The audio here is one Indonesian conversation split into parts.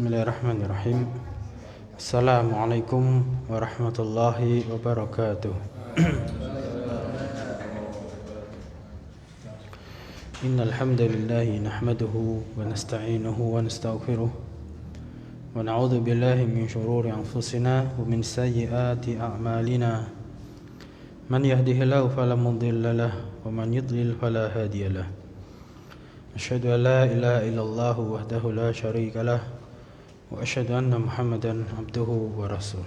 Bismillahirrahmanirrahim. Assalamualaikum warahmatullahi wabarakatuh. Innal hamdalillah nahmaduhu wa nasta'inuhu wa nastaghfiruh wa na'udzu billahi min shururi anfusina wa min sayyiati a'malina. Man yahdihillahu fala mudilla lahu wa man yudlil fala hadiya lahu. Asyhadu an la ilaha illallah wahdahu la syarika lah wa asyhadu anna Muhammadan abduhu wa rasuluh.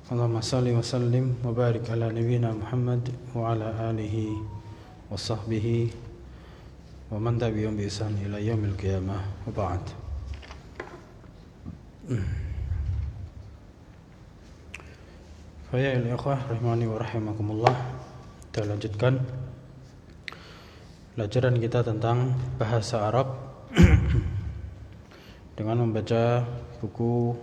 Allahumma salli wa sallim wa barik ala nabiyyina Muhammad wa ala alihi wa sahbihi wa man tabi'ahum bi ihsan ila yaumil qiyamah wa ba'd. Ya ikhwah rahimani wa rahimakumullah, kita lanjutkan pelajaran kita tentang bahasa Arab dengan membaca buku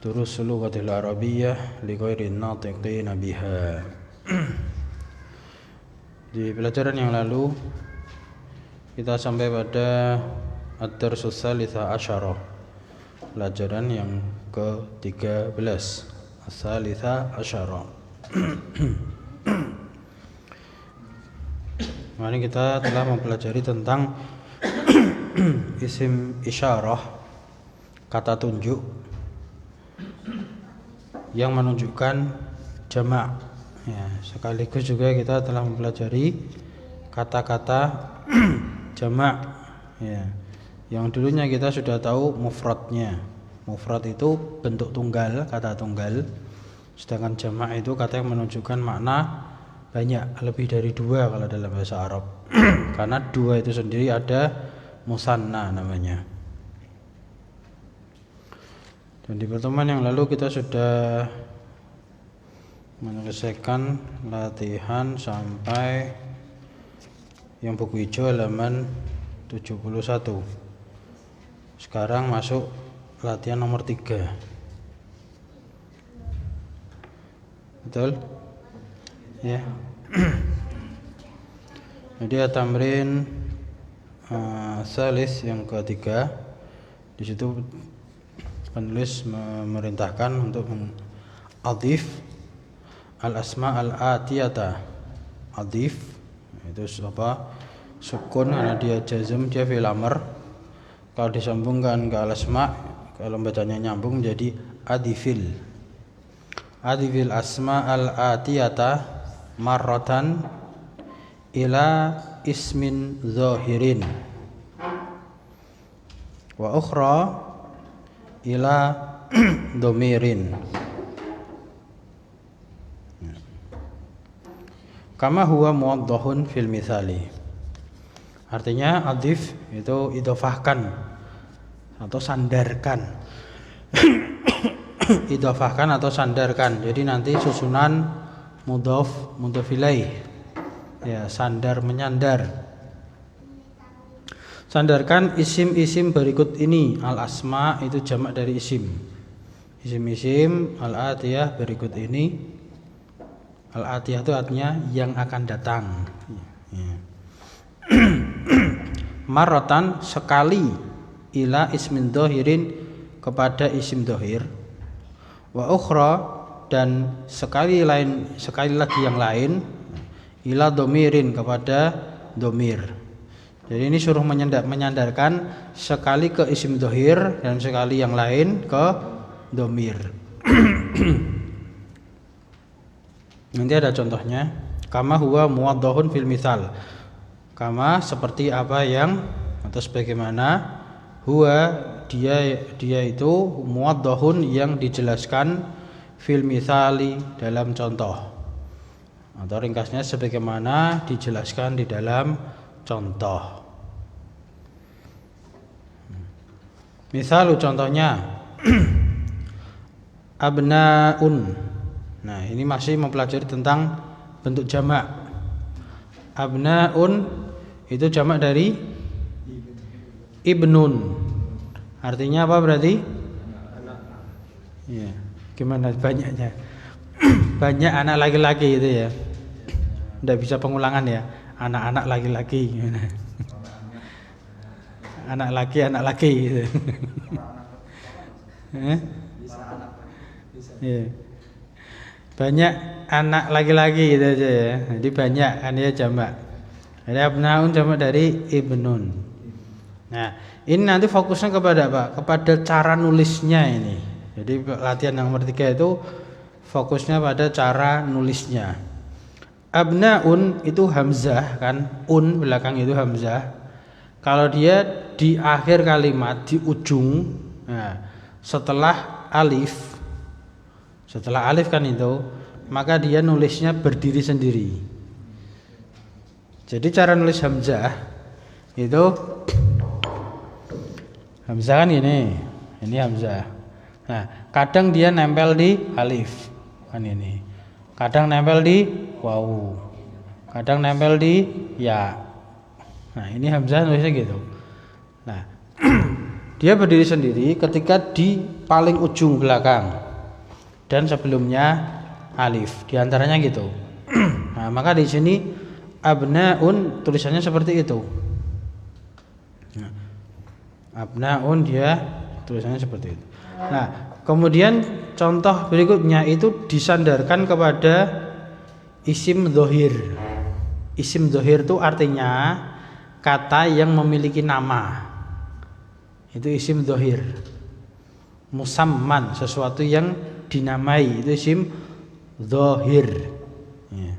Durusul Lughatil Arabiyyah li ghairin natiqina biha. Di pelajaran yang lalu kita sampai pada Ad-Darsus Tsalitsah Asyarah, pelajaran yang ke-13, As-Tsalitsah Asyarah. Kemarin kita telah mempelajari tentang isim isyarah, kata tunjuk yang menunjukkan jamak. Ya, sekaligus juga kita telah mempelajari kata-kata jamak. Ya, yang dulunya kita sudah tahu mufradnya. Mufrad itu bentuk tunggal, kata tunggal. Sedangkan jamak itu kata yang menunjukkan makna banyak, lebih dari dua kalau dalam bahasa Arab. Karena dua itu sendiri ada musanna namanya. Dan di pertemuan yang lalu kita sudah menyelesaikan latihan sampai yang buku hijau halaman 71. Sekarang masuk latihan nomor 3. Betul? Ya. Jadi tamrin salis yang ketiga, di situ penulis memerintahkan untuk adif al-asma al-atiyata. Adif itu apa? Sukun karena dia jazm, dia fi'il amr. Kalau disambungkan ke al-asma, kalau bacanya nyambung jadi adifil. Adifil asma al-atiyata marratan ila ismin zahirin wa ukhra ila domirin. Kama huwa muwaddahun fil misali. Artinya adif itu idhofahkan atau sandarkan. Idhofahkan atau sandarkan. Jadi nanti susunan mudhof mudhof ilaih. Ya, sandar menyandar. Sandarkan isim-isim berikut ini. Al-asma itu jamak dari isim. Isim-isim al-atiyah berikut ini. Al-atiyah itu artinya yang akan datang. Ya. Marratan sekali ila ismin dhahirin kepada isim dhahir. Wa ukhra dan sekali lagi yang lain ila domirin kepada domir. Jadi ini suruh menyandarkan sekali ke isim dhahir dan sekali yang lain ke domir. Nanti ada contohnya. Kama huwa muwaddahun fil misal. Kama seperti apa yang atau sebagaimana huwa dia itu muwaddahun yang dijelaskan fil misali dalam contoh. Atau ringkasnya sebagaimana dijelaskan di dalam contoh. Misal contohnya abnaun. Nah, ini masih mempelajari tentang bentuk jamak. Abnaun itu jamak dari ibnun. Artinya apa berarti? Ya, gimana banyaknya? Banyak anak laki-laki itu ya. Tidak bisa pengulangan ya. Anak-anak laki-laki. anak laki gitu. Ya. Banyak anak laki-laki gitu aja ya. Jadi banyak kan ya jamak. Jadi abnaun jamak dari ibnun. Nah, ini nanti fokusnya kepada apa? Kepada cara nulisnya ini. Jadi latihan yang nomor 3 itu fokusnya pada cara nulisnya. Abnaun itu hamzah kan, belakang itu hamzah. Kalau dia di akhir kalimat, di ujung, nah, setelah alif kan itu, maka dia nulisnya berdiri sendiri. Jadi cara nulis hamzah itu hamzah kan ini hamzah. Nah, kadang dia nempel di alif kan ini. Kadang nempel di wawu. Kadang nempel di ya. Nah, ini hamzah nulisnya gitu. Nah, dia berdiri sendiri ketika di paling ujung belakang dan sebelumnya alif. Di antaranya gitu. Nah, maka di sini abnaun tulisannya seperti itu. Nah, abnaun dia tulisannya seperti itu. Nah, kemudian contoh berikutnya itu disandarkan kepada isim dhohir. Isim dhohir itu artinya kata yang memiliki nama. Itu isim dhohir. Musamman, sesuatu yang dinamai, itu isim dhohir. Ya.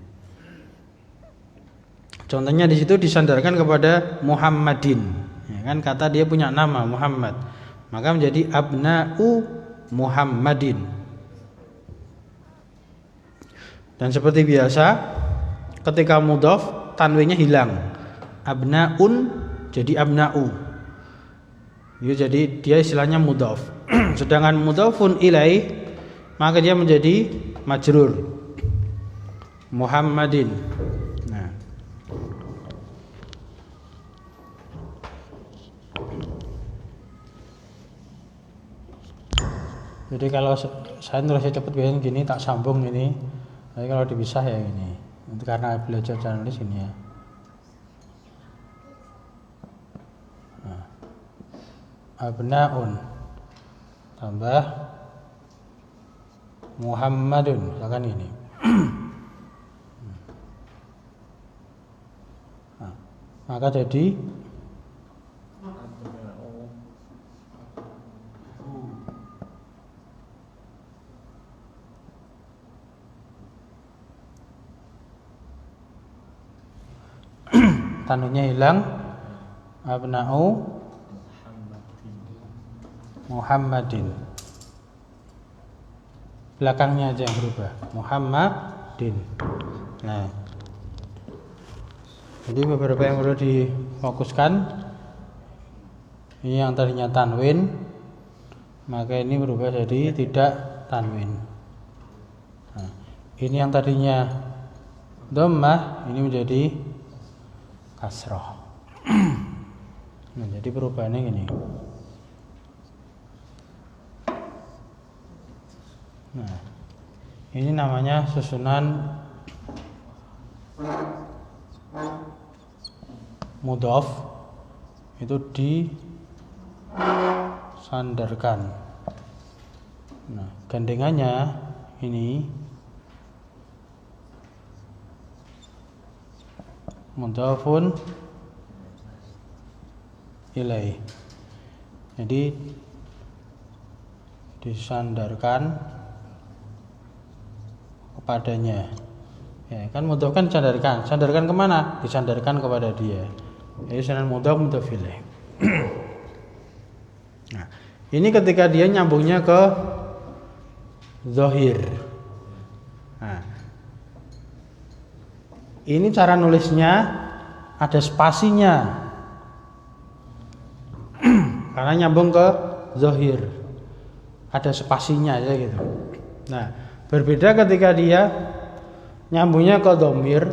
Contohnya di situ disandarkan kepada Muhammadin. Ya, kan kata dia punya nama Muhammad. Maka menjadi abna'u Muhammadin. Dan seperti biasa ketika mudhaf tanwinnya hilang. Abna'un jadi abna'u. Ya, jadi dia istilahnya mudhaf. Sedangkan mudhafun ilaih maka dia menjadi majrur. Muhammadin. Nah. Jadi kalau saya nulisnya cepat biasanya gini, tak sambung ini. Tapi kalau dipisah ya gini. Itu karena belajar cara nulis ini ya. Nah. Abnaun tambah Muhammadun, misalkan ini. Nah, maka jadi tanunnya hilang, abna'u Muhammadin. Belakangnya aja yang berubah, Muhammadin. Nah, jadi beberapa yang perlu difokuskan. Ini yang tadinya tanwin, maka ini berubah jadi tidak tanwin. Nah, ini yang tadinya dhammah, ini menjadi kasroh. Nah, jadi perubahannya gini. Nah, ini namanya susunan mudhaf itu disandarkan. Nah, gandengannya ini mudhafun ilaih. Jadi disandarkan kepadanya. Ya, kan mudhaf kan disandarkan. Sandarkan kemana? Disandarkan kepada dia. Jadi sanad mudhaf mudhaf ilaih. Nah, ini ketika dia nyambungnya ke dhohir. Nah, ini cara nulisnya ada spasinya. Karena nyambung ke dhohir. Ada spasinya aja gitu. Nah, berbeda ketika dia nyambungnya ke dhamir.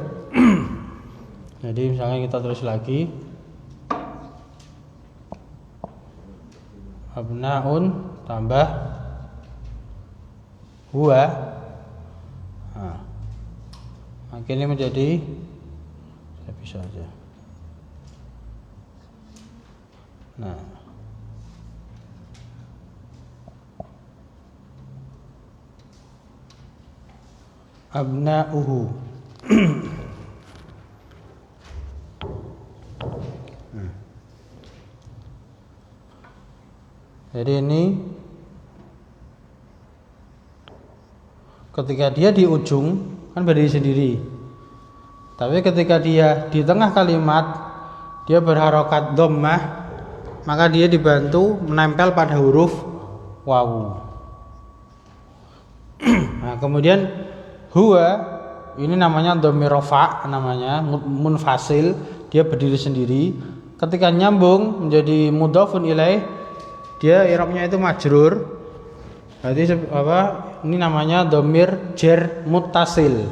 Jadi misalnya kita tulis lagi abnaun tambah huwa. Nah, akhirnya menjadi saya bisa aja Nah, abna'uhu. Jadi ini ketika dia di ujung kan berdiri sendiri. Tapi ketika dia di tengah kalimat dia berharokat dhammah, maka dia dibantu menempel pada huruf wawu. Nah, kemudian huwa ini namanya dhamir rafa, namanya munfasil, dia berdiri sendiri. Ketika nyambung menjadi mudhafun ilaih, dia i'rabnya itu majrur. Berarti apa? Ini namanya dhamir jar muttasil.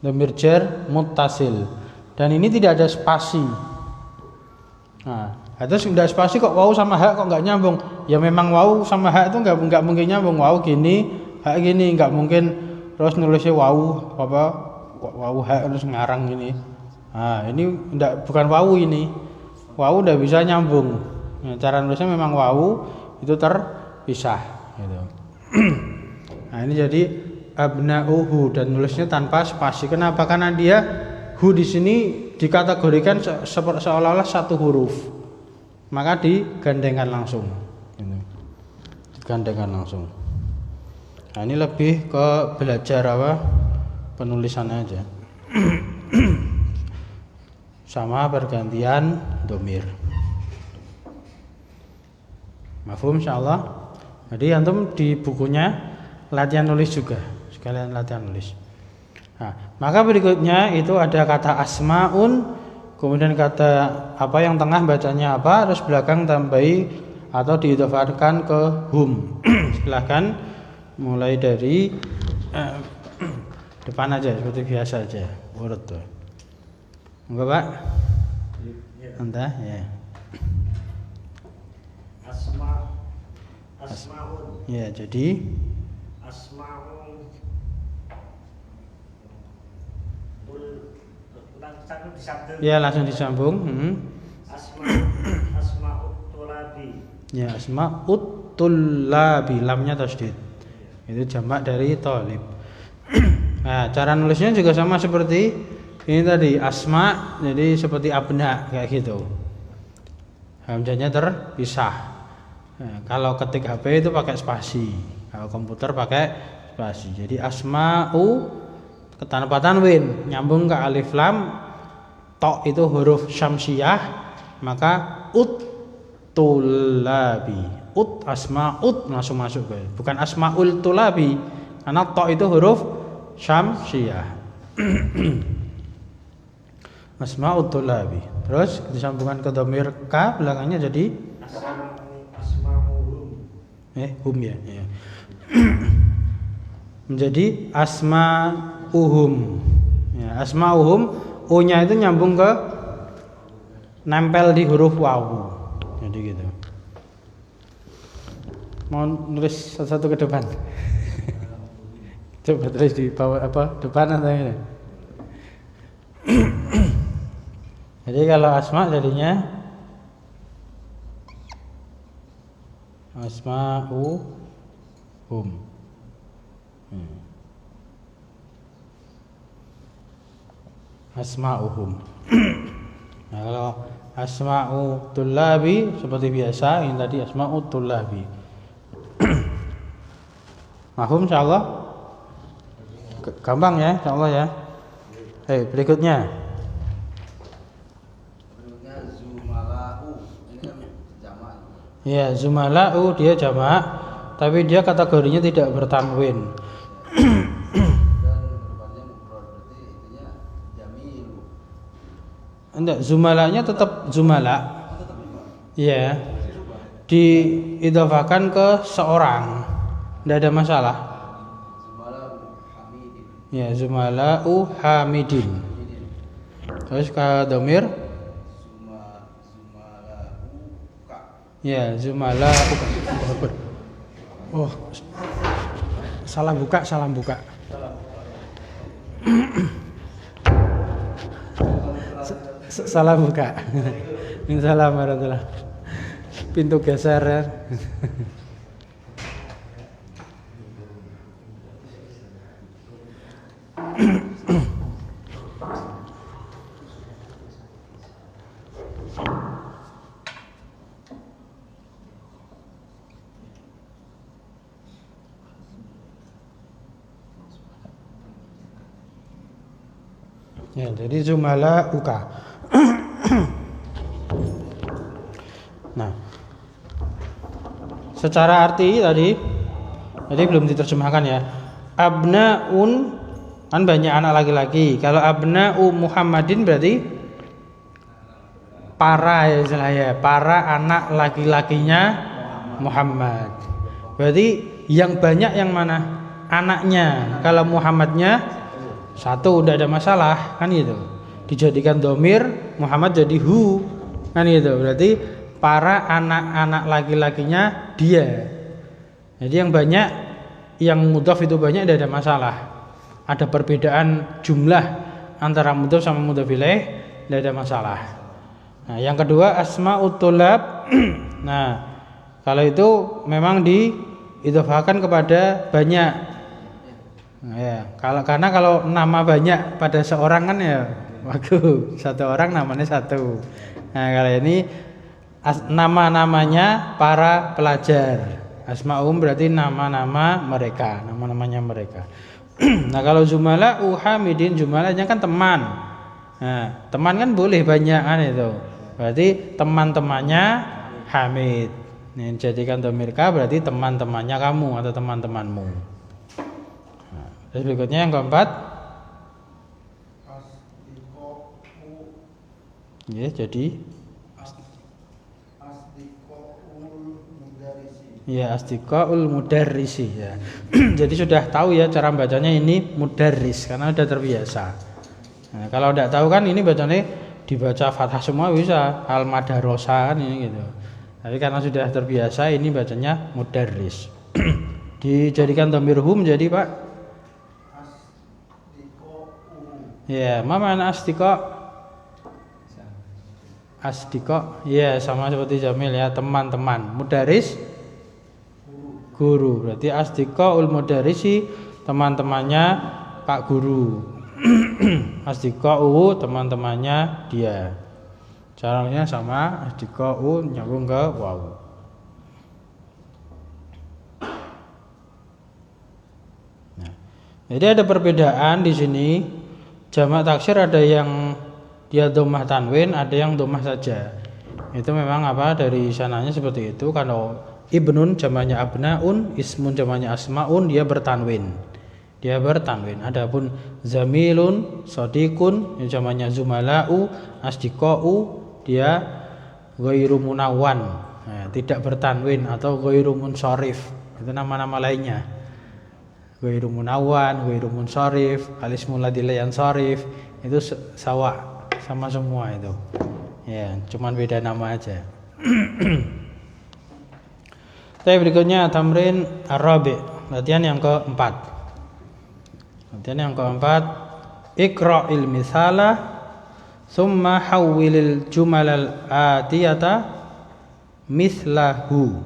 Dhamir jar muttasil. Dan ini tidak ada spasi. Nah, terus tidak spasi kok wawu sama hak kok nggak nyambung? Ya memang wawu sama hak itu nggak mungkin nyambung. Wawu gini, hak gini, nggak mungkin terus nulisnya wawu apa? Wawu hak terus ngarang gini. Nah, ini bukan wawu ini. Wawu udah bisa nyambung. Nah, cara nulisnya memang wawu itu terpisah gitu. Nah, ini jadi abna'uhu dan nulisnya tanpa spasi. Kenapa? Karena dia hu di sini dikategorikan seolah-olah satu huruf. Maka digandengkan langsung gitu. Digandengkan langsung. Nah, ini lebih ke belajar apa? Penulisan aja. Sama pergantian dhamir. Mafhum insyaallah. Jadi antum di bukunya latihan nulis juga, sekalian latihan nulis. Nah, maka berikutnya itu ada kata asmaun, kemudian kata apa yang tengah bacanya apa, terus belakang tambahi atau diidhafatkan ke hum. Silahkan mulai dari depan aja seperti biasa aja, urut tuh. Enggak, Pak? Entah ya. Asmaun. Ya, jadi asmaun ya langsung disambung. Asmaut tulabi. Ya, asmaut tulabi, lamnya tasdid. Itu jamak dari thalib. Nah, cara nulisnya juga sama seperti ini tadi, asma, jadi seperti abna kayak gitu. Hamzahnya terpisah. Nah, kalau ketik HP itu pakai spasi, kalau komputer pakai spasi. Jadi asma'u tanpa tanwin, nyambung ke alif lam, to itu huruf syamsiyah, maka tulabi, asma'ut langsung masuk ke, bukan asma'ul tulabi, karena to itu huruf syamsiyah. Asma'ut tulabi. Terus disambungkan ke dhamir ka, belakangnya jadi hum ya. Menjadi asma'uhum. Ya, asma'uhum, u-nya itu nyambung ke nempel di huruf wawu. Jadi gitu. Mau nulis satu-satu ke depan. Coba tulis di bawah apa? Depan atau ini. Jadi kalau asma jadinya asma'uhum. Asma'uhum. Nah, kalau asma'u tullabi seperti biasa, ini tadi asma'u tullabi. Mahfum insyaallah? Gampang ya insyaallah ya. Berikutnya. Zumala'u. Ini kan jamak. Ya, zumala'u dia jamak, tapi dia kategorinya tidak bertanwin. Enggak, zumalanya tetap zumala. Iya. Diidhafakan ke seorang. Enggak ada masalah. Ya, zumala'u hamidin. Terus ke dhamir ya, zumala'u. Oh. Salam buka. Salam buka. Salam warahmatullahi. Pintu geser ya. Ya, jadi jumala uka. Nah, secara arti tadi belum diterjemahkan ya. Abnaun kan banyak anak laki-laki. Kalau abna'u Muhammadin berarti para ya istilahnya, para anak laki-lakinya Muhammad. Berarti yang banyak yang mana? Anaknya. Kalau Muhammadnya satu udah ada masalah kan gitu. Dijadikan domir Muhammad jadi hu kan gitu. Berarti para anak-anak laki-lakinya dia. Jadi yang banyak, yang mudhaf itu banyak tidak ada masalah. Ada perbedaan jumlah antara mudhaf sama mudhaf ilaih, tidak ada masalah. Nah, yang kedua asma'ut thulab. Nah, kalau itu memang diidhofahkan kepada banyak. Nah, ya, karena kalau nama banyak pada seorang kan ya bagus, satu orang namanya satu. Nah, kalau ini nama-namanya para pelajar. Asma'um berarti nama-nama mereka, nama-namanya mereka. Nah, kalau jumala hamidin, jumalanya kan teman. Nah, teman kan boleh banyak kan itu. Berarti teman-temannya Hamid. Nah, jadikan dhamir ka berarti teman-temannya kamu atau teman-temanmu. Nah, terus berikutnya yang keempat. Ya, jadi ya asdiqaul mudarrisi ya. Jadi sudah tahu ya cara bacanya ini mudarris karena sudah terbiasa. Nah, kalau tidak tahu kan ini bacanya dibaca fathah semua bisa al madarosa kan ini gitu. Tapi karena sudah terbiasa ini bacanya mudarris. Dijadikan dhamir hu menjadi Pak ya, ma mana asdiqa? Asdiqa ya sama seperti Jamil ya, teman-teman. Mudarris guru. Berarti asdiqaul mudarrisi teman-temannya Pak Guru. Asdiqa'u teman-temannya dia. Caranya sama, asdiqa'u nyambung ke waw. Nah, jadi ada perbedaan di sini. Jamak taksir ada yang dia dhammah tanwin, ada yang dhammah saja. Itu memang apa dari sananya seperti itu. Kalau ibnun jamaknya abnaun, ismun jamaknya asmaun, dia bertanwin. Adapun zamilun, sadiqun yang jamaknya zumala'u, asdiqa'u, dia ghairu munawwan. Nah, tidak bertanwin atau ghairu munsharif. Itu nama-nama lainnya. Ghairu munawwan, ghairu munsharif, alismul ladzi la yansharif, itu sama semua itu. Ya, cuman beda nama aja. Berikutnya tamrin ar-rabi', latihan yang keempat. Iqra'il misala summa hawwilil jumalal atiyata mislahu.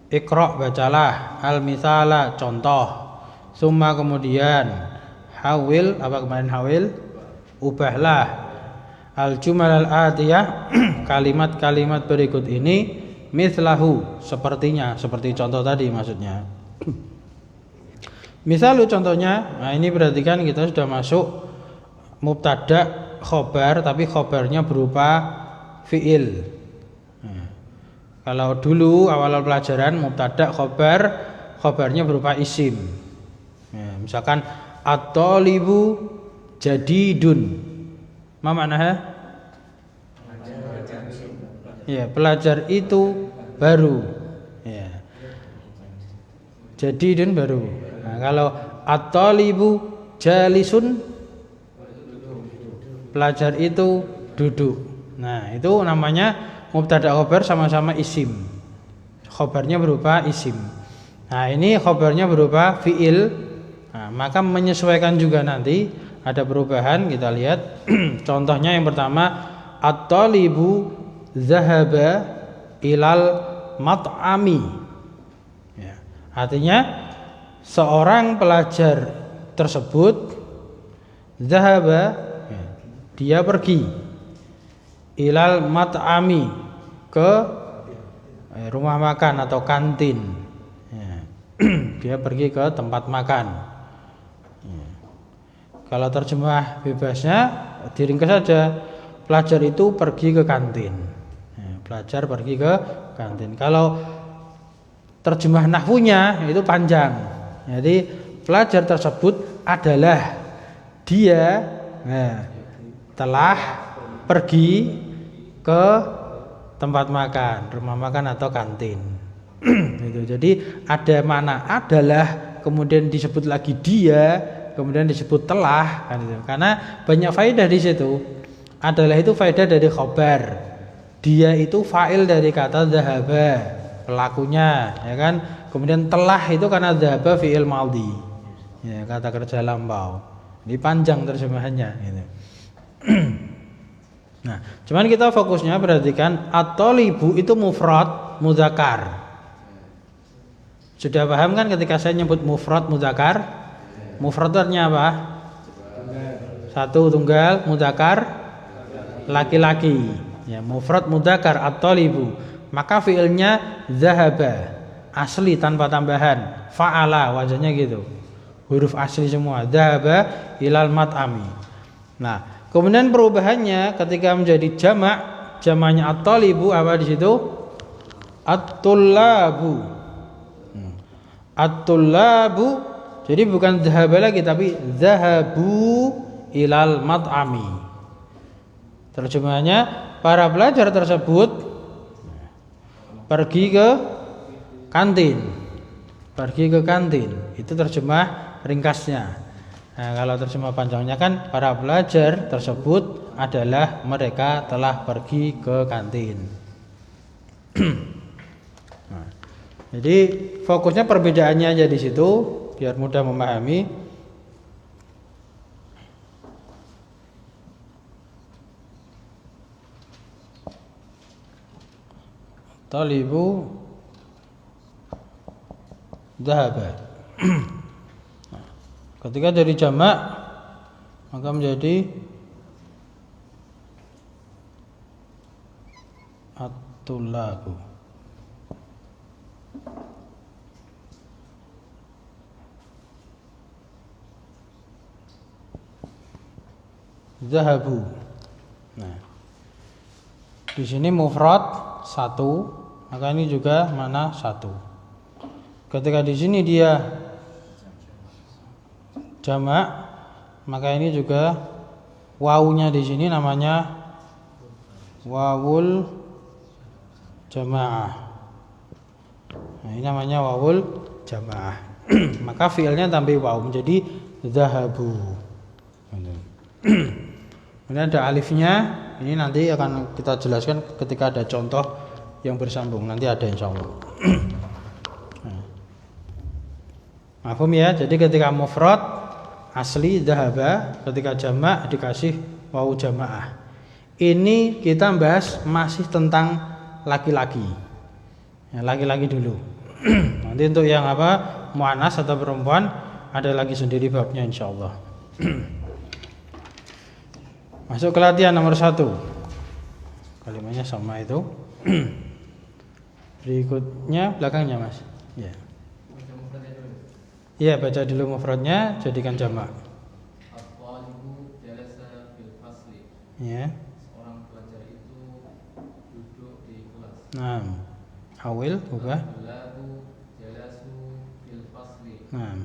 Iqra' bacalah, al misala contoh, summa kemudian hawil apa kemarin hawil ubahlah, al jumalal atiyah kalimat-kalimat berikut ini mislahu sepertinya, seperti contoh tadi maksudnya. Misalnya contohnya, nah ini berarti kan kita sudah masuk mubtada khobar, tapi khobarnya berupa fiil. Nah, kalau dulu awal pelajaran mubtada khobar, khobarnya berupa isim. Nah, misalkan at-thalibu jadidun, apa maknanya? Ya, pelajar itu baru. Ya. Jadidun baru. Nah, kalau at-thalibu jalisun, pelajar itu duduk. Nah, itu namanya mubtada khobar sama-sama isim. Khobarnya berupa isim. Nah, ini khobarnya berupa fiil. Nah, maka menyesuaikan juga nanti ada perubahan, kita lihat. Contohnya yang pertama, at-thalibu zahaba ilal mat'ami. Ya, artinya seorang pelajar tersebut zahaba, ya, dia pergi ilal mat'ami, ke rumah makan atau kantin. Ya. Dia pergi ke tempat makan. Ya. Kalau terjemah bebasnya diringkas saja, pelajar itu pergi ke kantin. Ya, pelajar pergi ke kantin. Kalau terjemah nahwunya itu panjang. Jadi pelajar tersebut adalah dia telah pergi ke tempat makan, rumah makan atau kantin. Itu. Jadi ada mana adalah, kemudian disebut lagi dia, kemudian disebut telah, kan itu. Karena banyak faedah di situ. Adalah itu faedah dari khobar. Dia itu fa'il dari kata zahaba, pelakunya, ya kan. Kemudian telah itu karena zahaba fi'il madhi, ya, kata kerja lampau. Ini panjang terjemahannya gitu. Nah, cuman kita fokusnya perhatikan at-thalibu itu mufrad mudzakkar. Sudah paham kan ketika saya nyebut mufrad mudzakkar? Mufrad artinya apa? Satu, tunggal, mudzakkar laki-laki. Ya, mufrad mudzakkar at-thalibu. Maka fiilnya zahaba, asli tanpa tambahan. Fa'ala, wajahnya gitu. Huruf asli semua. Zahaba ilal mat'ami. Nah, kemudian perubahannya ketika menjadi jamak, jamaknya at-thalibu apa di situ? At-tullabu. At-tullabu. Jadi bukan zahaba lagi tapi zahabu ilal mat'ami. Terjemahannya para pelajar tersebut pergi ke kantin. Pergi ke kantin. Itu terjemah ringkasnya. Nah, kalau terjemah panjangnya kan para pelajar tersebut adalah mereka telah pergi ke kantin. Nah, jadi fokusnya perbedaannya aja di situ biar mudah memahami. Talibu dhahaba. Ketika dari jamak maka menjadi at-tullabu. Zahabu. Nah, di sini mufrad satu, maka ini juga mana satu. Ketika di sini dia jamak, maka ini juga wawunya di sini namanya wawul jamaah. Nah, ini namanya wawul jamaah. Maka fiilnya tambah wawu menjadi zahabu. Kemudian ada alifnya. Ini nanti akan kita jelaskan ketika ada contoh yang bersambung. Nanti ada insyaallah. Mahfum ya. Jadi ketika mufrad asli dhahaba, ketika jamak dikasih wawu jamaah. Ini kita bahas masih tentang laki-laki. Ya, laki-laki dulu. Nanti untuk yang apa, muannas atau perempuan ada lagi sendiri babnya insyaallah. Masuk ke latihan nomor 1. Kalimatnya sama itu. Berikutnya belakangnya Mas. Ya. Iya, baca dulu mufradnya, jadikan jamak. At-thalibu jalasa fil fasli. Ya. Seorang pelajar itu duduk di kelas. Nah, awil ubah. At-tullabu jalasu fil fasli. Nah.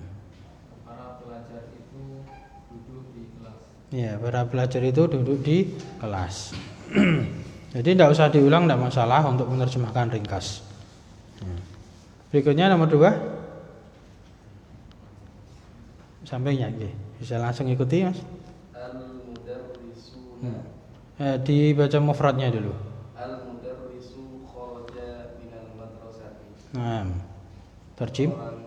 Para pelajar itu duduk di kelas. Ya, para pelajar itu duduk di kelas. Jadi tidak usah diulang, tidak masalah untuk menerjemahkan ringkas. Berikutnya nomor 2. Sampainya bisa langsung ikuti Mas. Al-mudarrisuna. Dibaca mufradnya dulu. Al-mudarrisu kharaja minal madrasati. Nah, terjem. Orang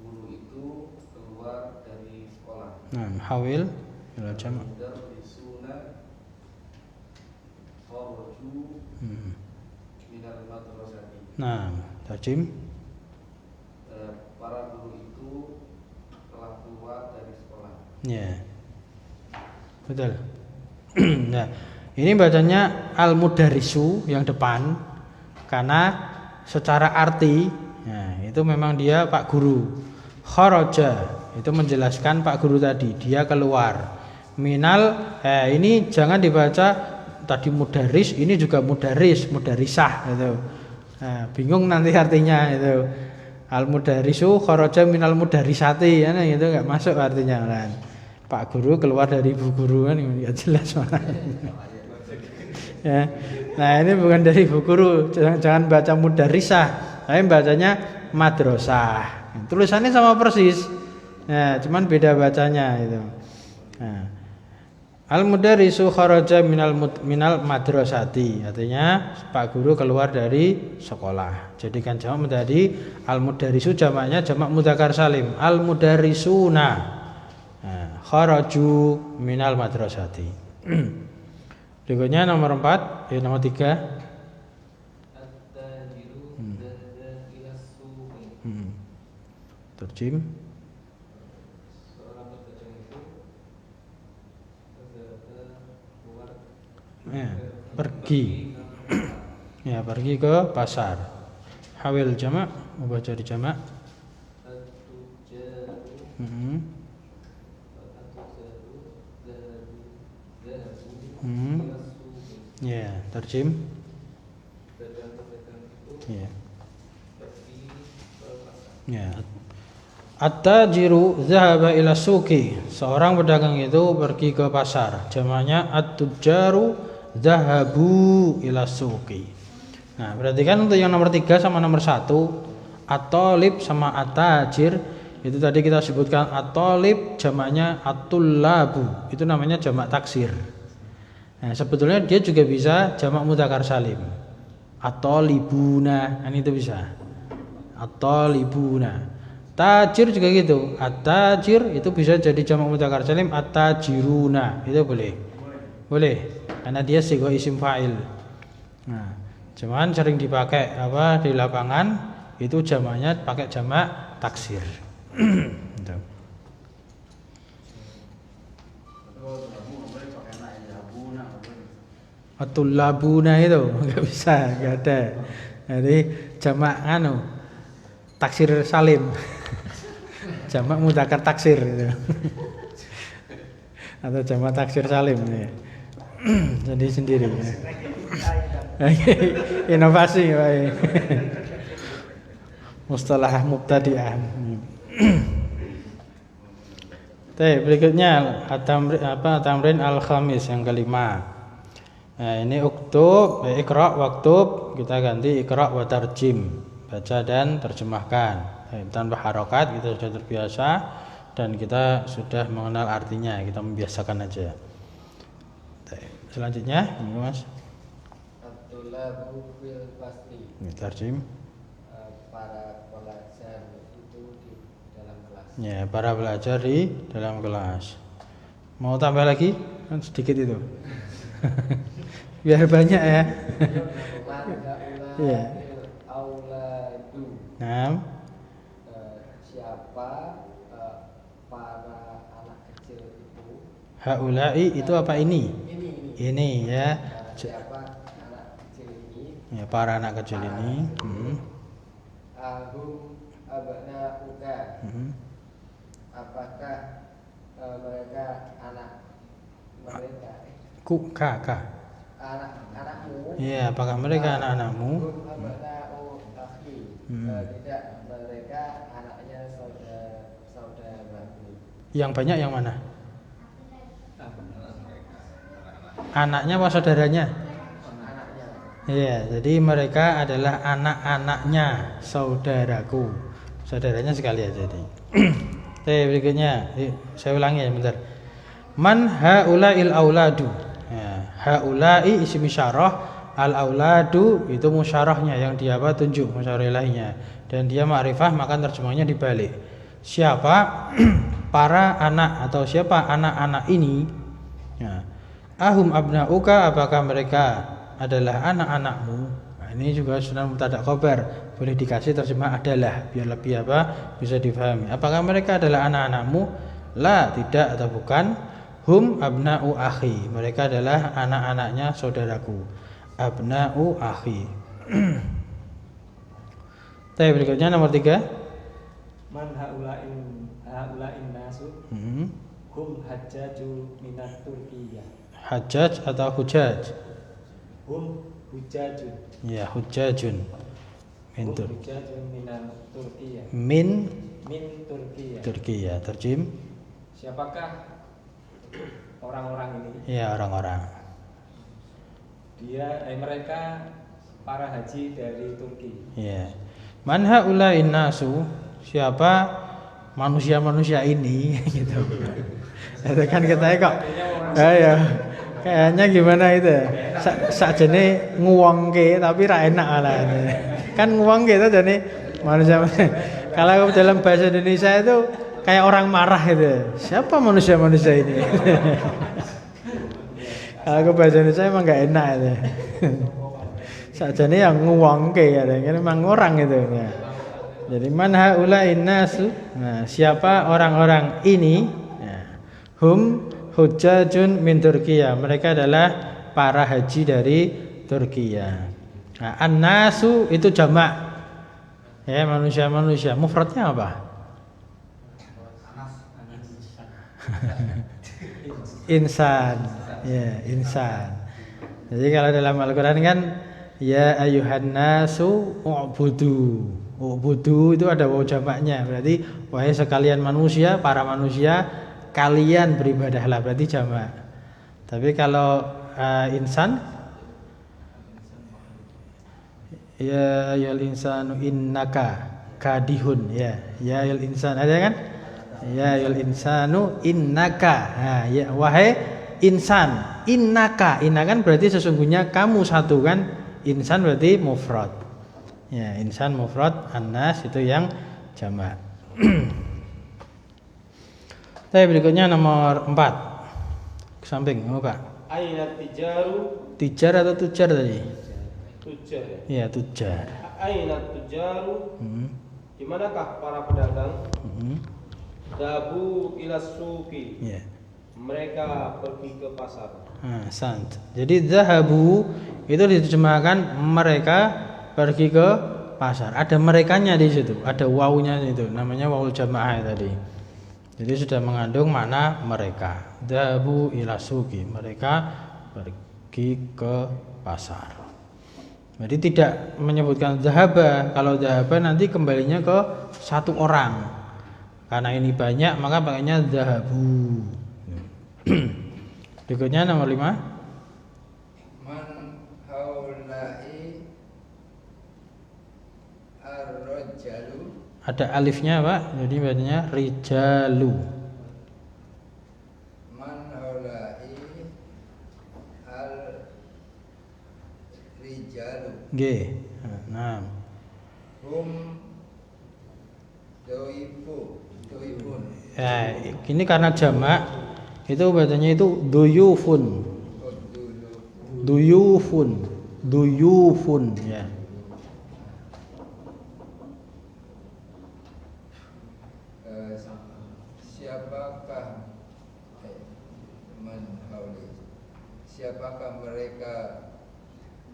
guru itu keluar dari sekolah. Nah, hawil ila jamak. Al-mudarrisuna kharaju minal madrasati. Nah, tarjim. Para guru itu telah keluar dari sekolah. Ya. Betul. Nah, ini bacanya al-mudarrisu yang depan karena secara arti nah, itu memang dia Pak Guru. Kharaja itu menjelaskan Pak Guru tadi, dia keluar. Minal ini jangan dibaca tadi mudarris, ini juga mudarris, mudarrisah gitu. Nah, bingung nanti artinya itu. Al-mudarrisu kharaja minal mudarrisati ya gitu enggak masuk artinya kan. Pak Guru keluar dari ibu guru kan enggak jelas mana. Ya. Nah, ini bukan dari ibu guru, jangan baca mudarrisah, tapi bacanya madrasah. Tulisannya sama persis. Nah, cuman beda bacanya itu. Nah, al-mudarrisu kharaja minal madrasati, artinya Pak Guru keluar dari sekolah. Jadikan jamak menjadi al-mudarrisu, jamaknya jamak mudzakkar salim, al-mudarrisuna. Nah, kharaju minal madrasati. Berikutnya nomor 4, nomor 3. At-tajiru dzahaba ila suqi. Terjem. Seorang pedagang itu keluar Pergi. Ya, pergi ke pasar. Hawil jamak, ubah jadi jamak. Ya, terjem. Ya. Ya. At-tajiru dzahaba ila suqi. Seorang pedagang itu pergi ke pasar. Jamaknya at-tujaru dzahabu ila suqi. Nah, perhatikan untuk yang nomor 3 sama nomor 1, at-talib sama at-tajir, itu tadi kita sebutkan at-talib jamaknya at-tullabu. Itu namanya jamak taksir. Nah, sebetulnya dia juga bisa jamak mudzakkar salim. At-talibuna, itu bisa. At-talibuna. Tajir juga gitu. At-tajir itu bisa jadi jamak mudzakkar salim, at-tajiruna. Itu boleh. Boleh. Karena dia sighah isim fa'il. Nah, cuman sering dipakai di lapangan itu jamaknya pakai jamak taksir. Gitu. At-tullabuna itu enggak bisa, enggak ada. Jadi jamak taksir salim. Jamak mudzakkar taksir gitu. Atau jamak taksir salim ya. Jadi sendiri ya. Inovasi Pak. Mustalah mubtadi'ah. Berikutnya tamrin al-khamis yang kelima. Nah, ini uktub, iqra waktub, kita ganti iqra wa tarjim, baca dan terjemahkan. Tanpa harokat kita sudah terbiasa dan kita sudah mengenal artinya, kita membiasakan aja. Selanjutnya, ini Mas. At-tulabu fil fasli. Ini tarjim. Para pelajar itu di dalam kelas. Ya, para pelajar di dalam kelas. Mau tambah lagi? Kan sedikit itu. Biar banyak ya. Iya. Auladu. Nah. Siapa para anak kecil itu? Haulai itu apa ini? Ini ya. Siapa anak kecil ini? Ya, para anak kecil ini. Ahum abna'uka. Apakah mereka anak mereka? Kakak. Anak-anakmu? Iya, apakah mereka anak-anakmu? Tidak, mereka anaknya saudaraku. Yang banyak yang mana? Anaknya apa saudaranya? Anaknya. Iya, jadi mereka adalah anak-anaknya saudaraku. Saudaranya sekali aja jadi. Berikutnya, saya ulangi ya bentar. Man haula'il auladu. Ya, haula'i isim isyarah, al-auladu itu musyarahnya yang dia tunjuk musyarah ilahiynya, dan dia ma'rifah maka terjemahnya dibalik. Siapa para anak atau siapa anak-anak ini? Ya. Ahum abna'uka, apakah mereka adalah anak-anakmu? Nah, ini juga sudah mubtada khabar, boleh dikasih terjemah adalah biar lebih apa? Bisa difahami. Apakah mereka adalah anak-anakmu? La, tidak atau bukan. Hum abna'u akhi, mereka adalah anak-anaknya saudaraku. Abna'u akhi. Tapi berikutnya nomor 3. Man haula'in nasu hum hajjaju minat Turkiyah. Hajjaj atau hujaj? Hum hujajun. Ya, hujajun. Hum hujajun minat Turkiyah. Min Turkiyah. Turkiya. Terjem. Siapakah orang-orang ini? Ya, orang-orang. Mereka para haji dari Turki. Ya. Man haula'in nasu, siapa manusia-manusia ini gitu. Itu kan kita kok. Ya. Kayaknya gimana itu? Sakjane nguwongke tapi ra enak lah. Kan nguwongke itu jadi manusia. Kalau dalam bahasa Indonesia itu kayak orang marah itu. Siapa manusia-manusia ini? Kalau bahasa Indonesia emang enggak enak itu. Sakjane yang nguwongke ya, kan memang orang itu ya. Jadi man haula'in nasu. Nah, siapa orang-orang ini? Nah, hum hujjajun min Turkiya, mereka adalah para haji dari Turkiya. Nah, an-nasu itu jamak. Ya, manusia-manusia. Mufradnya apa? Insan. Ya, insan. Jadi kalau dalam Al-Qur'an kan ya ayuhan nasu u'budu. U'budu itu ada waw jamaknya. Berarti wahai sekalian manusia, para manusia, kalian beribadahlah, berarti jamak. Tapi kalau insan, ya ayul insanu innaka kadihun, ya ayul insan, ada kan? Ya ayul insanu innaka. Nah, ya wahai insan, innaka, kan berarti sesungguhnya kamu satu kan? Insan berarti mufrad. Ya, insan mufrad, annas itu yang jamak. Tapi berikutnya nomor 4. Ke samping, Pak. Aina tijaru? Tijar atau tujar tadi? Tujar. Iya, tujar. Aina tujaru? Di manakah para pedagang? Dabu ila suqi. Iya. Mereka pergi ke pasar. Sant. Jadi zahabu itu diterjemahkan mereka pergi ke pasar. Ada merekanya di situ, ada wawunya itu, namanya wawul jamaah tadi. Jadi sudah mengandung makna mereka. Dhahabu ila suqi, mereka pergi ke pasar. Jadi tidak menyebutkan dhahaba. Kalau dhahaba nanti kembalinya ke satu orang. Karena ini banyak maka pakainya dhahabu. Berikutnya nomor 5. Man haula'i ar-rajalu. Ada alifnya, Pak. Jadi bacanya rijalu. Man haula'i al-rijalu. Nggih. Nah. Hum doibun. Ya, ini karena jamak itu bacanya itu duyufun. Duyufun ya. Siapakah mereka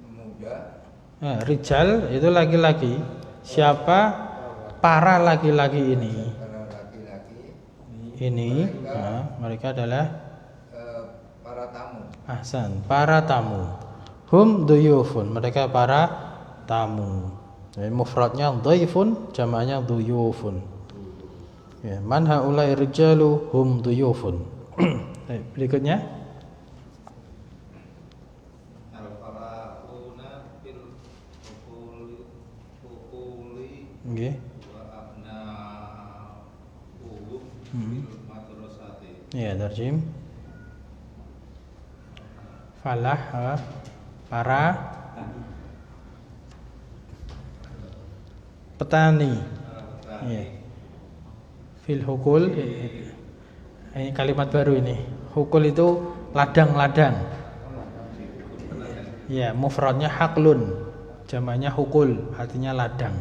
muda? Rijal itu laki-laki. Siapa para laki-laki ini? Para laki-laki Ini mereka adalah para tamu. Ahsan, para tamu. Hum duyufun, mereka para tamu. Jadi mufradnya dhaifun, jamaknya duyufun. Ya, man haula'i rijalu hum duyufun. Berikutnya Al-farauna bil uquli nggih. wa abna'uhum bil madrasati. Ya, tarjim. Falah para petani. Ya. Fil hukul, ini kalimat baru ini. Hukul itu ladang-ladang. Ya, mufradnya haklun. Jamaknya hukul, artinya ladang.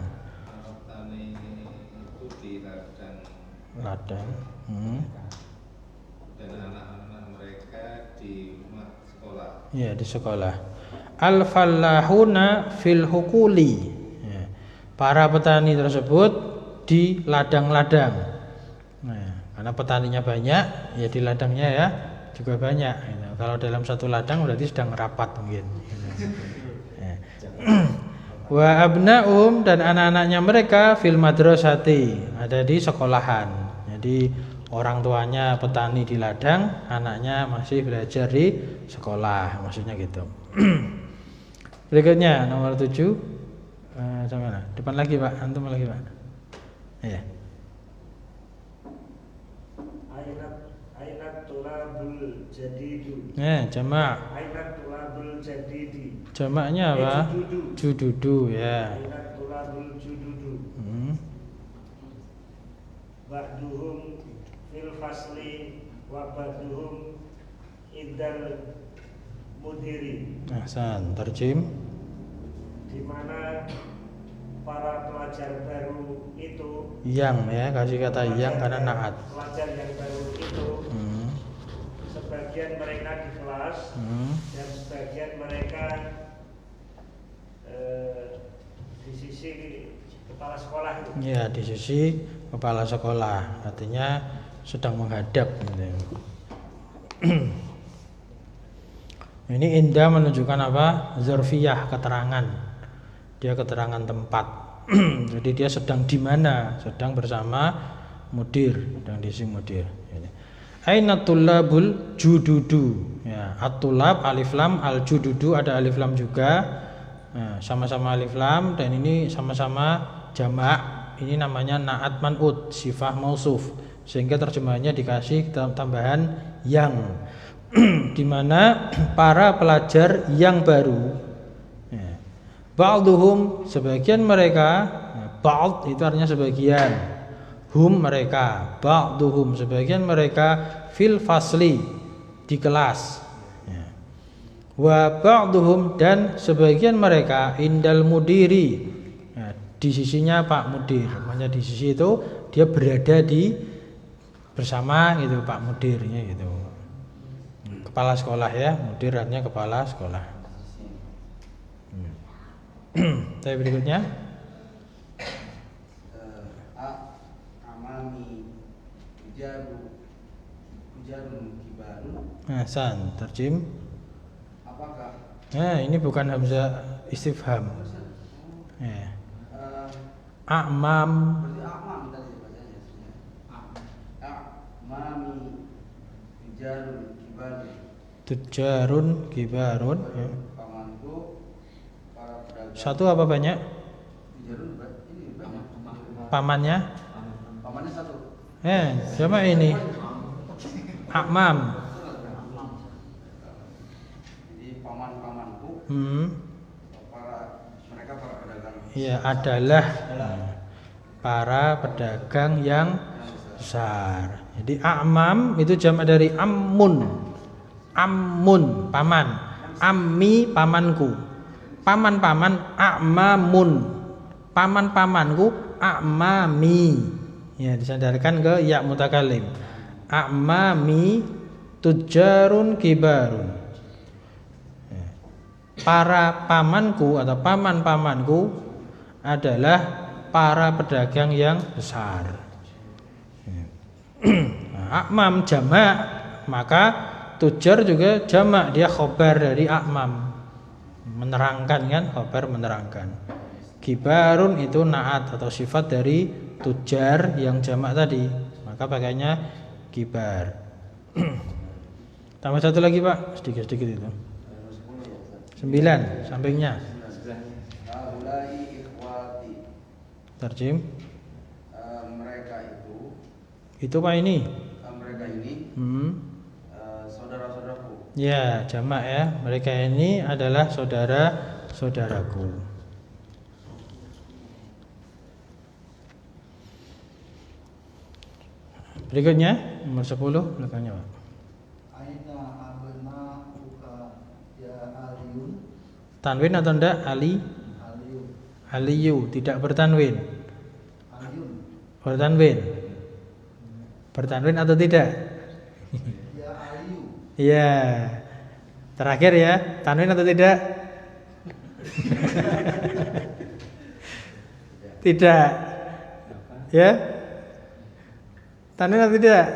Petani itu di ladang Ladang. dan anak-anak mereka di rumah sekolah. Ya, di sekolah. Al-fallahuna fil hukuli. Ya. Para petani tersebut di ladang-ladang. Nah, karena petaninya banyak, ya di ladangnya ya juga banyak. Gitu. Kalau dalam satu ladang berarti sedang rapat mungkin. Gitu. Ya. Wa abna'um dan anak-anaknya mereka fil madrasati, ada di sekolahan. Jadi orang tuanya petani di ladang, anaknya masih belajar di sekolah, maksudnya gitu. Berikutnya nomor 7. Sama mana? Depan lagi Pak, antum lagi Pak. Iya. Ainat tulabul jadidu. Jamak. Ainat tulabul jadidi. Jamaknya apa? Jududu ya. Ainat tulabul jududu. Ba'duhum fil fasli wa ba'duhum indal mudiri. Ahsan, terjem. Di mana para pelajar baru itu, Yang ya, kasih kata yang karena naat. pelajar yang baru itu sebagian mereka di kelas dan sebagian mereka di sisi kepala sekolah itu. Ya, di sisi kepala sekolah, artinya sedang menghadap gitu. Ini indah menunjukkan apa? Zarfiyah, keterangan. Dia keterangan tempat. Jadi dia sedang di mana? Sedang bersama mudir, sedang di sisi mudir. Aina tullabul jududu. Ya, at-tulab alif lam, al-jududu ada alif lam juga. Nah, sama-sama alif lam dan ini sama-sama jamak. Ini namanya na'at man'ut, sifah mausuf. Sehingga terjemahannya dikasih tambahan yang. Di mana para pelajar yang baru. Ya. Ba'duhum sebagian mereka, ba'd itu artinya sebagian. Hum mereka, ba'duhum sebagian mereka fil fasli di kelas. Ya. Wa ba'duhum dan sebagian mereka indal mudiri. Ya, di sisinya Pak Mudir. Makanya di sisi itu dia berada di bersama gitu Pak Mudirnya gitu. Kepala sekolah ya, mudir artinya kepala sekolah. Tapi berikutnya Amami ujarun kibarun. Hasan, terjem. Apakah Ini bukan hamzah istifham. Ya. A'mam. berarti amam tadi bacanya sebenarnya. Amami ujarun kibarun. Tujarun kibarun ya. Pamanku para pedagang. Satu apa banyak? Ujarun ini banyak. Pamannya? Pamannya satu. Siapa ini? A'mam. Jadi paman-pamanku mereka para pedagang. Iya, adalah para pedagang yang besar. Jadi a'mam itu jamak dari ammun. Ammun, paman. Ammi, pamanku. Paman-paman, a'mamun. Paman-pamanku, a'mami. Ya, disandarkan ke ya mutakalim. A'mami tujarun kibarun. Para pamanku atau paman-pamanku adalah para pedagang yang besar. A'mam jamak, maka tujar juga jamak, dia khobar dari a'mam, menerangkan kan, khobar menerangkan. Kibarun itu naat atau sifat dari tujar yang jamak tadi, maka pakainya kibar. Tambah satu lagi Pak, sedikit-sedikit itu. 9 sampingnya. Haulai ikhwati. Terjem. Mereka Itu Pak ini. mereka ini saudara-saudaraku. Ya, jamak ya. Mereka ini adalah saudara-saudaraku. Berikutnya nomor 10 belakangnya Pak. Aina abna uka ya Aliun. Tanwin atau enggak? Ali. Ali Aliyu tidak bertanwin. Aliyun. Bertanwin. Bertanwin atau tidak? Ya Aliyu. Iya. Terakhir ya, tanwin atau tidak? Tidak. Ya? Tanwin atau tidak?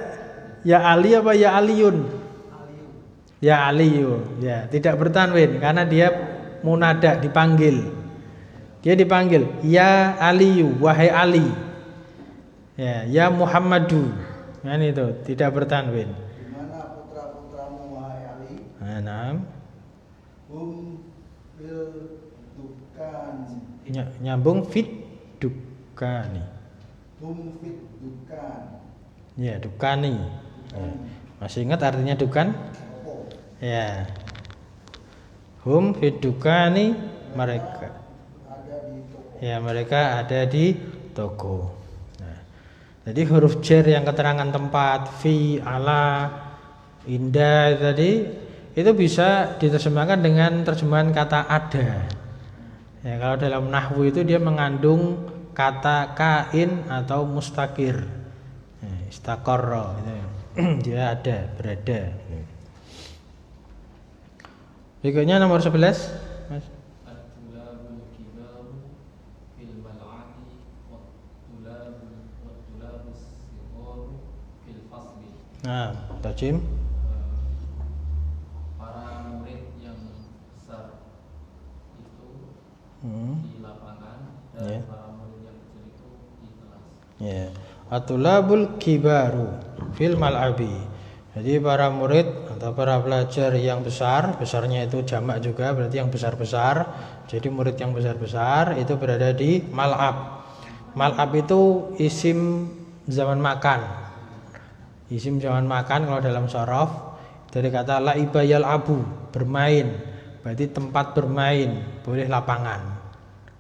Ya Ali apa ya Aliyun? Aliyu. Ya Aliyu. Ya, tidak bertanwin karena dia munada, dipanggil. Dia dipanggil, ya Aliyu, wahai Ali. Ya Muhammadu. Kan itu, tidak bertanwin. Di mana putra-putramu wahai Ali? Nah, Hum fil dukan. nyambung fit dukani. Hum fit dukan. Ya, dukani. Ya. Masih ingat artinya dukan? Oh. Ya. Hum fit dukani, mereka. Ada di toko. Ya, mereka ada di toko. Nah, jadi huruf jar yang keterangan tempat, fi, ala, indah tadi itu bisa diterjemahkan dengan terjemahan kata ada. Ya, kalau dalam nahwu itu dia mengandung kata kain atau mustakir. Ya, istaqarra itu. Dia ada, berada. Berikutnya nomor 11, Mas. At-tulabul kibaru fil mal'adi wat-tulabus sigharu fil fasli. Nah, tajim. Para murid yang besar itu di lapangan dan Ya. para murid yang kecil itu di kelas. Ya, atulabul kibaru fil mal'abi. Jadi para murid atau para pelajar yang besar, besarnya itu jamak juga, berarti yang besar-besar. Jadi murid yang besar-besar itu berada di mal'ab. Mal'ab itu isim zaman makan. Isim zaman makan kalau dalam sharaf dari kata la'iba yal'abu, bermain. Berarti tempat bermain, boleh lapangan.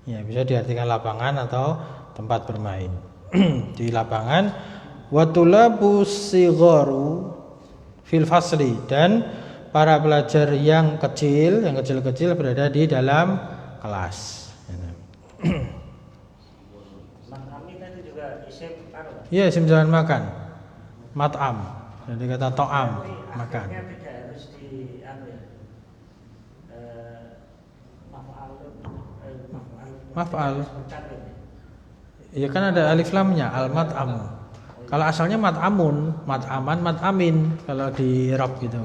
Ya, bisa diartikan lapangan atau tempat bermain. Di lapangan watulabu sigharu fil fasli, dan para pelajar yang kecil-kecil berada di dalam kelas. Mat'am itu juga isim apa? Iya, isim zaman makan. Mat'am. Jadi kata to'am, makan. Akhirnya tidak harus di apa ya? Maf'al. Bertanwin. Ya kan ada alif lamnya, al mat'am. Kalau asalnya mat'amun, mat'aman, mat'amin kalau di Arab gitu.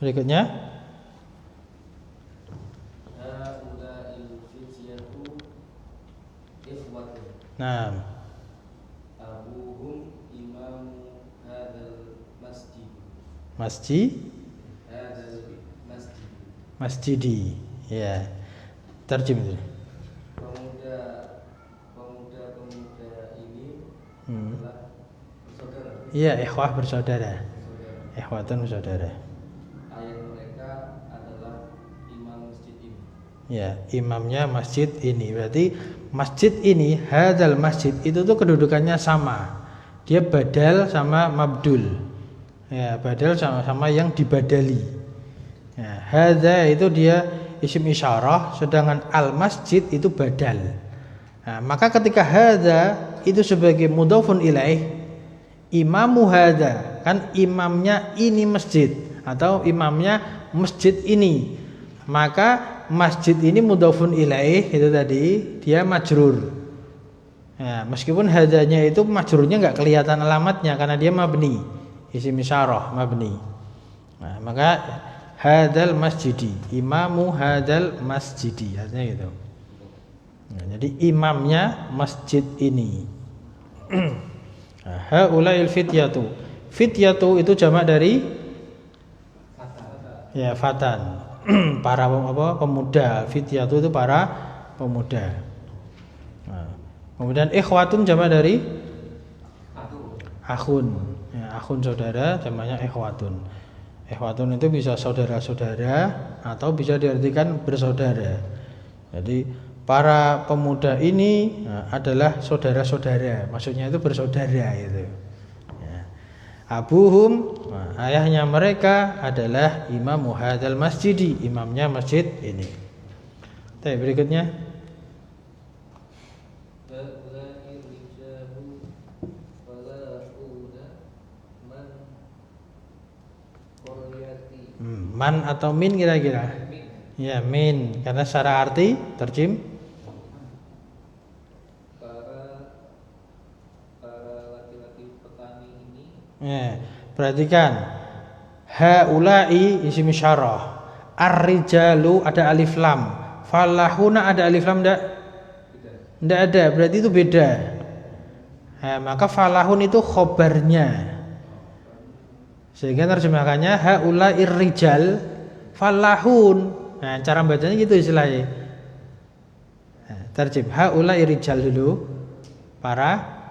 Berikutnya, Haula'il fityatu ikhwatun. nah, Abuhum imamu hadzal masjid. masjid, Hadzal masjid. masjidi, ya, terjem itu. Pemuda ini Hmm. adalah bersaudara. Iya, ikhwah bersaudara, Saudara. ikhwatun bersaudara. Ayat mereka adalah imam masjid ini. Ya, imamnya masjid ini. Berarti masjid ini, hadzal masjid itu tuh kedudukannya sama. Dia badal sama mabdul. Ya, badal sama yang dibadali. Ya, hadza itu dia isim isyarah, sedangkan al masjid itu badal. Nah, maka ketika hadza itu sebagai mudhofun ilaih, imamu hadza, kan imamnya ini masjid atau imamnya masjid ini. Maka masjid ini mudhofun ilaih itu tadi dia majrur. Ya, meskipun hadzanya itu majrurnya enggak kelihatan alamatnya karena dia mabni, isim isyarah mabni. Nah, maka hadzal masjidi, imamu hadzal masjidi, artinya gitu. Nah, jadi imamnya masjid ini. Nah, haulail fityatu. Fityatu itu jamak dari ya fatan. Para pemuda. Fityatu itu para pemuda. Nah, kemudian ikhwatun jamak dari akhun. Ya, akhun saudara, jamaknya ikhwatun. Ikhwatun itu bisa saudara-saudara atau bisa diartikan bersaudara. Jadi para pemuda ini adalah saudara-saudara, maksudnya itu bersaudara itu. Ya. Abuhum, ayahnya mereka adalah imamu hadzal masjidi, imamnya masjid ini. Baik, berikutnya. Man atau min kira-kira? Ya, min, karena secara arti terjem para laki-laki petani ini. ya, perhatikan. Haula'i isim isyarah. Ar-rijalu ada alif lam. Falahuna ada alif lam enggak? Enggak ada, berarti itu beda. Nah, maka falahun itu khobarnya. Sehingga terjemahannya haula'ir rijal falahun. Nah, cara bacanya gitu istilahnya. Nah, terjem haula'ir rijal dulu. Para